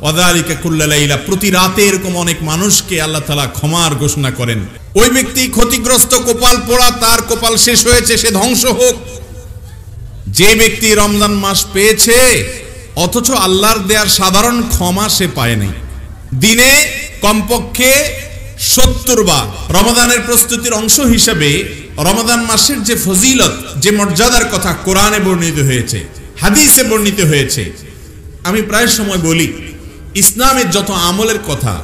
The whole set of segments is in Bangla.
ওয়াযালিকা কুল্লা লাইলা, প্রতি রাতে এরকম অনেক মানুষকে আল্লাহ তাআলা ক্ষমার ঘোষণা করেন। ওই ব্যক্তি ক্ষতিগ্রস্ত, কপাল পোড়া, তার কপাল শেষ হয়েছে, সে ধ্বংস হোক। যে ব্যক্তি রমজান মাস পেয়েছে অথচ আল্লাহর দেয়ার সাধারণ ক্ষমা সে পায় নাই, দিনে কমপক্ষে 70 বার রমাদানের প্রস্তুতির অংশ হিসেবে রমাদান মাসের যে ফজিলত, যে মর্যাদার কথা কোরআনে বর্ণিত হয়েছে, হাদিসে বর্ণিত হয়েছে। আমি প্রায় সময় বলি, ইসলামের যত আমলের কথা,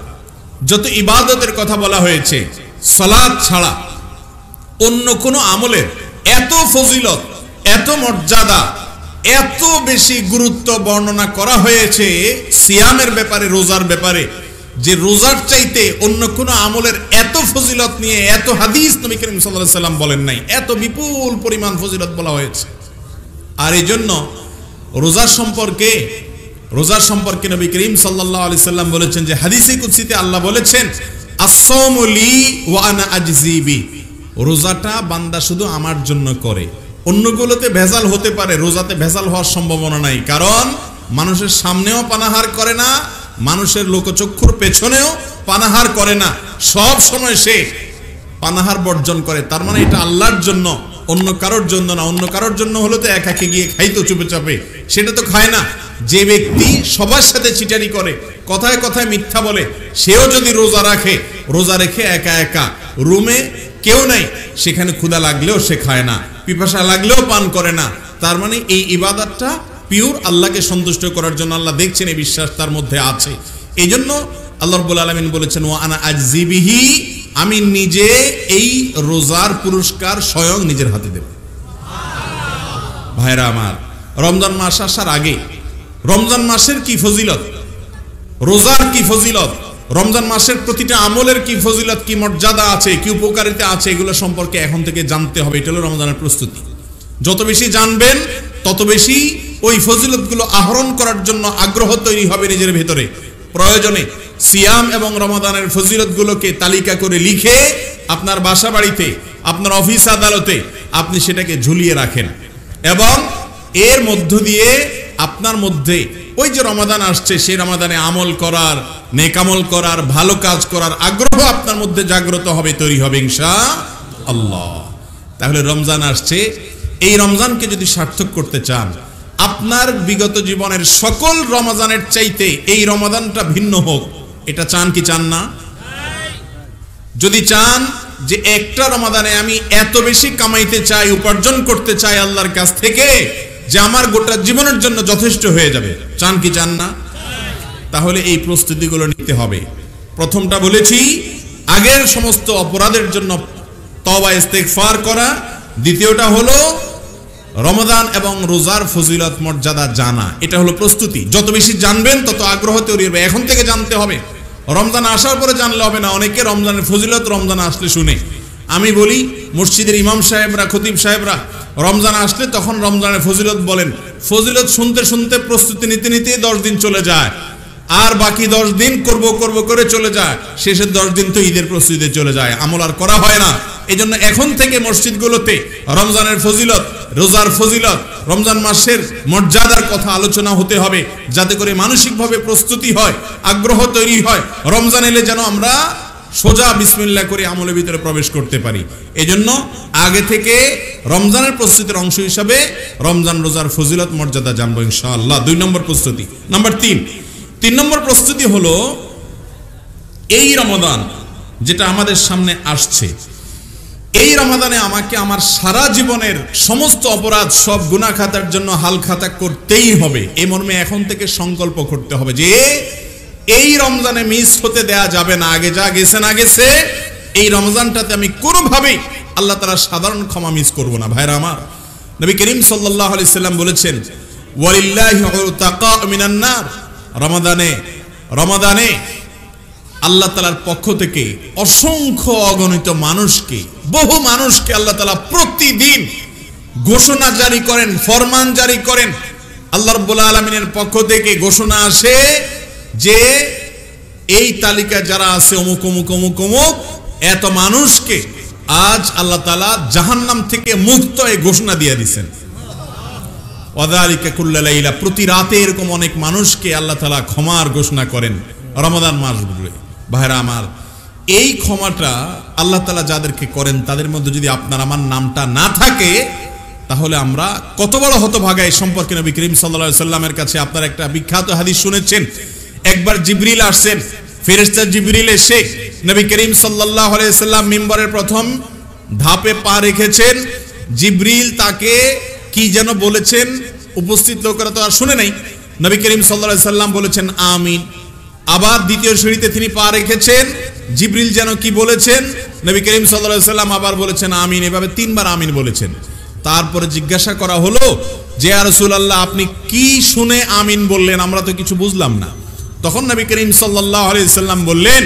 যত ইবাদতের কথা বলা হয়েছে, সালাত ছাড়া অন্য কোনো আমলের এত ফজিলত, এত মর্যাদা, এত বেশি গুরুত্ব বর্ণনা করা হয়েছে সিয়ামের ব্যাপারে, রোজার ব্যাপারে, যে রোজার চাইতে অন্য কোনো আমলের এত ফজিলত নিয়ে এত হাদিস নবী করিম সাল্লাল্লাহু আলাইহি সাল্লাম বলেন নাই, এত বিপুল পরিমাণ ফজিলত বলা হয়েছে। আর এই জন্য রোজার সম্পর্কে নবী করিম সাল্লাল্লাহু আলাইহি সাল্লাম বলেছেন যে হাদিসে কুদসিতে আল্লাহ বলেছেন, আস-সাওমু লি ওয়া আনা আজজি বি, রোজাটা বান্দা শুধু আমার জন্য করে। অন্যগুলোতে ভেজাল হতে পারে, রোজাতে ভেজাল হওয়ার সম্ভাবনা নাই, কারণ মানুষের সামনেও পানাহার করে না, মানুষের লোকচক্ষুর পেছনেও পানাহার করে না, সব সময় সে পানাহার বর্জন করে। তার মানে এটা আল্লাহর জন্য, অন্য কারোর জন্য না। অন্য কারোর জন্য হলে তো একাকে গিয়ে খাইতো চুপে চাপে, সেটা তো খায় না। যে ব্যক্তি সবার সাথে চিটারি করে, কথায় কথায় মিথ্যা বলে, সেও যদি রোজা রেখে একা একা রুমে কেউ নাই, সেখানে ক্ষুধা লাগলেও সে খায় না, পিপাসা লাগলেও পান করে না, তার মানে এই ইবাদতটা পিওর আল্লাহকে সন্তুষ্ট করার জন্য আল্লাহ দেখছেন, এই বিশ্বাস তার মধ্যে আছে। এই জন্য আল্লাহ রাব্বুল আলামিন বলেছেন, ওয়া আনা আজজি বিহি, আমি নিজে এই রোজার পুরস্কার স্বয়ং নিজের হাতে দেব। ভাইরা আমার, রমজান মাস আসার আগে রমজান মাসের কি ফজিলত, রোজার কি ফজিলত, রমজান মাসের প্রতিটা আমলের কি ফজিলত, কি মর্যাদা আছে, কি উপকারিতা আছে, এগুলো সম্পর্কে এখন থেকে জানতে হবে। এটা হলো রমজানের প্রস্তুতি। যত বেশি জানবেন তত বেশি ওই ফজিলতগুলো আহরণ করার জন্য আগ্রহ তৈরি হবে নিজের ভেতরে। প্রয়োজনে সিয়াম এবং রমাদানের ফজিলতগুলোকে তালিকা করে লিখে আপনার বাসা বাড়িতে, আপনার অফিস আদালতে আপনি সেটাকে ঝুলিয়ে রাখেন, এবং এর মধ্য দিয়ে আপনার মধ্যে ওই যে রমাদান আসছে, সেই রমাদানে আমল করার, নেকামল করার, ভালো কাজ করার আগ্রহ আপনার মধ্যে জাগ্রত হবে, তৈরি হবে ইনশাআল্লাহ। তাহলে রমজান আসছে, এই রমজানকে যদি সার্থক করতে চান, আপনার বিগত জীবনের সকল রমজানের চাইতে এই রমাদানটা ভিন্ন হোক, এটা চান কি চান না? যদি চান যে একটা রমাদানে আমি এত বেশি কামাইতে চাই, উপার্জন করতে চাই আল্লাহর কাছ থেকে, যে আমার গোটা জীবনের জন্য যথেষ্ট হয়ে যাবে, চান কি চান না? তাহলে এই প্রস্তুতিগুলো নিতে হবে। প্রথমটা বলেছি, আগের সমস্ত অপরাধের জন্য তওবা ইস্তেগফার করা। দ্বিতীয়টা হলো রমাদান এবং রোজার ফজিলত মর্যাদা জানা। এটা হলো প্রস্তুতি। যত বেশি জানবেন তত আগ্রহ তৈরি হবে। এখন থেকে জানতে হবে, রমজান আসার পরে জানলে হবে না। অনেকে রমজানের ফজিলত রমজান আসলে শুনে। আমি বলি, মসজিদের ইমাম সাহেবরা, খতিব সাহেবরা রমজান আসলে তখন রমজানের ফজিলত বলেন। ফজিলত শুনতে শুনতে, প্রস্তুতি নিতে নিতে 10 দিন চলে যায়, আর বাকি 10 দিন করব করে চলে যায়। শেষের 10 দিন তো ঈদের প্রস্তুতিতে চলে যায়, আমল আর করা হয় না। এই জন্য এখন থেকে মসজিদগুলোতে রমজানের ফজিলত, রোজার ফজিলত, রমজান মাসের মর্যাদার কথা আলোচনা হতে হবে, যাতে করে মানসিকভাবে প্রস্তুতি হয়, আগ্রহ তৈরি হয়। রমজান এলে যেন আমরা সোজা বিসমিল্লাহ করে আমলের ভিতরে প্রবেশ করতে পারি। এজন্য আগে থেকে রমজানের প্রস্তুতির অংশ হিসাবে রমজান রোজার ফজিলত মর্যাদা জানবো ইনশাআল্লাহ। 2 নম্বর প্রস্তুতি। নাম্বার 3 নম্বর প্রস্তুতি হলো, এই রমাদান যেটা আমাদের সামনে আসছে, এই রমাদানে আমাকে আমার সারা জীবনের সমস্ত অপরাধ, সব গুনাহ খাতার জন্য হাল খাতা করতেই হবে। এই মর্মে এখন থেকে সংকল্প করতে হবে যে এই রমজানে মিস হতে দেয়া যাবে না। আগে যা গেছে না গেছে, এই রমজানটাতে আমি কোনোভাবেই আল্লাহ তাআলার সাধারণ ক্ষমা মিস করব না। ভাইরা আমার, নবী করিম সাল্লাল্লাহু আলাইহি সাল্লাম বলেছেন, ওয়ালিল্লাহি উতাকা মিনান নার, রমাদানে আল্লাহ তাআলার পক্ষ থেকে অসংখ্য অগণিত মানুষকে, বহু মানুষকে আল্লাহ তাআলা প্রতিদিন ঘোষণা জারি করেন, ফরমান জারি করেন। আল্লাহ রাব্বুল আলামিনের পক্ষ থেকে ঘোষণা আসে যে এই তালিকা যারা আছে অমুক অমুক অমুক অমুক এত মানুষকে আজ আল্লাহ তাআলা জাহান্নাম থেকে মুক্ত, এই ঘোষণা দিয়ে দিয়েছেন। ওয়াযালিকা কুল্লা লাইলা, প্রতি রাতে এরকম অনেক মানুষকে আল্লাহ তাআলা ক্ষমার ঘোষণা করেন রমাদান মাসগুলোতে। ভাইরা আমার, এই ক্ষমাটা আল্লাহ তাআলা যাদেরকে করেন তাদের মধ্যে যদি আপনার আমার নামটা না থাকে, তাহলে আমরা কত বড় হতভাগা। এই সম্পর্কে নবী করিম সাল্লাল্লাহু আলাইহি সাল্লামের কাছে আপনারা একটা বিখ্যাত হাদিস শুনেছেন। একবার জিবরিল আসছেন, ফেরেশতা জিবরিল এসে নবী করিম সাল্লাল্লাহু আলাইহি সাল্লাম মিম্বরের প্রথম ধাপে পা রেখেছেন। জিবরিল তাকে কি যেন বলেছেন, উপস্থিত লোকেরা তো আর শুনে নাই। নবী করিম সাল্লাল্লাহু আলাইহি সাল্লাম বলেছেন আমিন। আবার দ্বিতীয় সিঁড়িতে তিনি পা রেখেছেন, জিবরিল যেন কি বলেছেন, নবী করিম সাল্লাল্লাহু আলাইহি সাল্লাম আবার বলেছেন আমিন। এভাবে 3 বার আমিন বলেছেন। তারপরে জিজ্ঞাসা করা হলো যে ইয়া রাসূলুল্লাহ, আপনি কি শুনে আমিন বললেন, আমরা তো কিছু বুঝলাম না। তখন নবী করিম সাল্লাল্লাহু আলাইহি সাল্লাম বললেন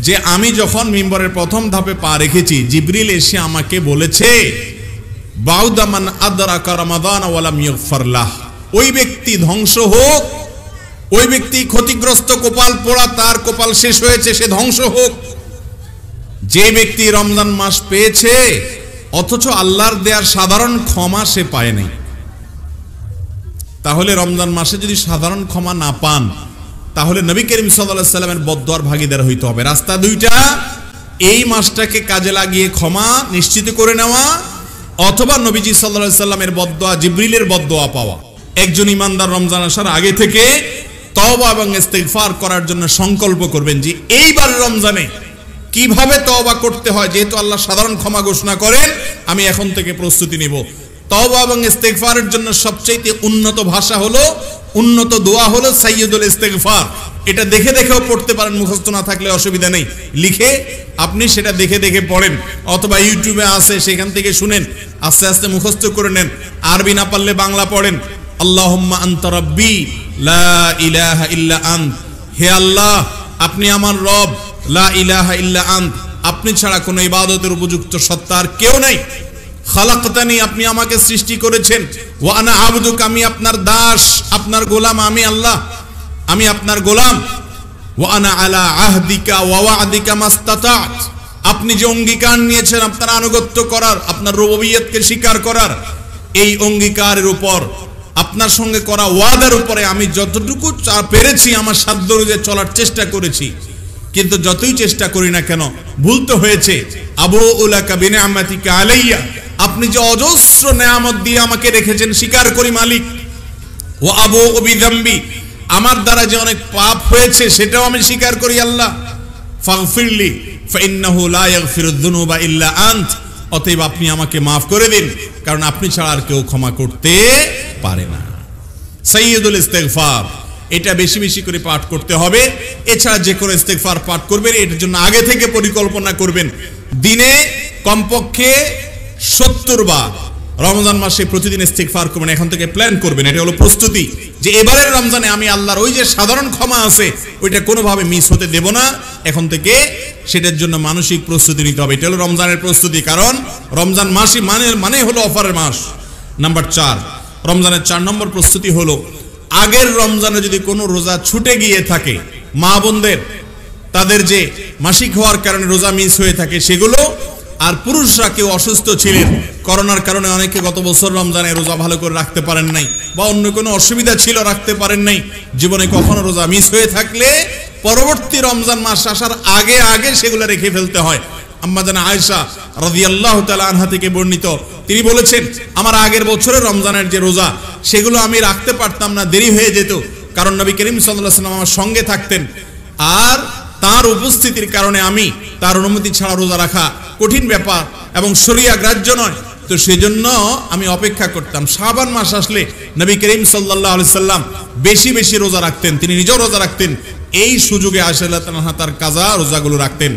যে আমি যখন মিম্বরের প্রথম ধাপে পা রেখেছি, জিবরিল এসে আমাকে বলেছে বাউদা মান আদরাকা রমাদান ওয়া লাম ইগফার লাহ, ওই ব্যক্তি ধ্বংস হোক, ওই ব্যক্তি ক্ষতিগ্রস্ত, কপাল পোড়া, তার কপাল শেষ হয়েছে, সে ধ্বংস হোক। যে ব্যক্তি রমজান মাস পেয়েছে অথচ আল্লাহর দেয়ার সাধারণ ক্ষমা সে পায় নাই। তাহলে রমজান মাসে যদি সাধারণ ক্ষমা না পান, তাহলে নবী করিম সাল্লাল্লাহু আলাইহি সাল্লামের বদদোয়ার ভাগীদার হইতে হবে। রাস্তা দুইটা, এই মাসটাকে কাজে লাগিয়ে ক্ষমা নিশ্চিত করে নেওয়া, অথবা নবীজি সাল্লাল্লাহু আলাইহি সাল্লামের বদদোয়া, জিবরিলের বদদোয়া পাওয়া। একজন ইমানদার রমজান আসার আগে থেকে তওবা এবং ইস্তিগফার করার জন্য সংকল্প করবেন যে এইবার রমজানে কিভাবে তওবা করতে হয়। যেহেতু আল্লাহ সাধারণ ক্ষমা ঘোষণা করেন, আমি এখন থেকে প্রস্তুতি নিব। তওবা এবং ইস্তিগফারের জন্য সবচেয়ে উন্নত ভাষা হলো, উন্নত দোয়া হলো সাইয়্যিদুল ইস্তিগফার। এটা দেখে দেখেও পড়তে পারেন, মুখস্থ না থাকলে অসুবিধা নেই, লিখে আপনি সেটা দেখে দেখে পড়েন, অথবা ইউটিউবে আছে সেখান থেকে শুনেন, আস্তে আস্তে মুখস্থ করে নেন। আরবি না পারলে বাংলা পড়েন। আল্লাহুম্মা আনতা রাব্বি লা ইলাহা ইল্লা আন্ত, হে আল্লাহ আপনি আমার রব, লা ইলাহা ইল্লা আন্ত, আপনি ছাড়া কোনো ইবাদতের উপযুক্ত সত্তা আর কেউ নাই। খালাকতানি, আপনি আমাকে সৃষ্টি করেছেন। ওয়া আনা আবদুক, আমি আপনার দাস, আপনার গোলাম, আমি আল্লাহ, আমি আপনার গোলাম। ওয়া আনা আলা আহদিকা ওয়া ওয়া'দিকা মাস্তাতা'ত, আপনি যে অঙ্গীকার নিয়েছেন আপনার আনুগত্য করার, আপনার রুবুবিয়্যতকে স্বীকার করার, এই অঙ্গীকারের উপর, আপনার সঙ্গে করা ওয়াদার উপরে আমি যতটুকু পেরেছি আমার সাধ্য অনুযায়ী চলার চেষ্টা করেছি। কিন্তু যতই চেষ্টা করি না কেন, ভুল তো হয়েছে। আবুউ লাকা বিনি'মাতিকা আলাইয়া, আপনি যে অজস্র নেয়ামত দিয়ে আমাকে রেখেছেন স্বীকার করি মালিক। ওয়া আবুউ বিযামবি, আমার দ্বারা যে অনেক পাপ হয়েছে সেটাও আমি স্বীকার করি আল্লাহ। ফাগফিরলি ফাইন্নাহু লা ইয়াগফিরুয যুনুবা ইল্লা আন্ত, অতএব আপনি আমাকে মাফ করে দিন, কারণ আপনি ছাড়া আর কেউ ক্ষমা করতে পারে না। সাইয়্যিদুল ইস্তিগফার, এটা বেশি বেশি করে পাঠ করতে হবে। এছাড়া যে কোনো ইস্তিগফার পাঠ করবেন, এটার জন্য আগে থেকে পরিকল্পনা করবেন। দিনে কমপক্ষে 70 বার রমজান মাসে প্রতিদিন ইস্তিগফার করবেন, এখন থেকে প্ল্যান করবেন। এটা হলো প্রস্তুতি যে এবারের রমজানে আমি আল্লাহর ওই যে সাধারণ ক্ষমা আছে ওইটা কোনোভাবে মিস হতে দেব না। এখন থেকে সেটার জন্য মানসিক প্রস্তুতি নিতে হবে। এটা হলো রমজানের প্রস্তুতি, কারণ রমজান মাসই মানে হলো অফারের মাস। নাম্বার 4, রমজানের 4 নম্বর প্রস্তুতি হলো আগের রমজানে যদি কোনো রোজা ছুটে গিয়ে থাকে, মা বোনদের তাদের যে মাসিক হওয়ার কারণে রোজা মিস হয়ে থাকে সেগুলো, আর পুরুষরা কেউ অসুস্থ ছিলেন, করোনার কারণে অনেকে গত বছর রমজানে রোজা ভালো করে রাখতে পারেন নাই, বা অন্য কোনো অসুবিধা ছিল রাখতে পারেন নাই, জীবনে কখনো রোজা মিস হয়ে থাকলে পরবর্তী রমজান মাস আসার আগে আগে সেগুলো রেখে ফেলতে হয়। আম্মা জানা আয়েশা রাদিয়াল্লাহু তাআলা আনহা থেকে বর্ণিত, তিনি বলেছেন আমার আগের বছরের রমজানের যে রোজা সেগুলো আমি রাখতে পারতাম না, দেরি হয়ে যেত, কারণ নবী করিম সাল্লাল্লাহু আলাইহি ওয়াসাল্লাম আমার সঙ্গে থাকতেন, আর তার উপস্থিতির কারণে আমি তার অনুমতি ছাড়া রোজা রাখা কঠিন ব্যাপার এবং শরিয়া গ্রাহ্য নয়, তো সেজন্য আমি অপেক্ষা করতাম। শাবান মাস আসলে নবী করিম সাল্লাল্লাহু আলাইহি সাল্লাম বেশি বেশি রোজা রাখতেন, তিনি নিজেও রোজা রাখতেন। এই সুযোগে আয়েশা রাদিয়াল্লাহু তাআলা তার কাজা রোজাগুলো রাখতেন।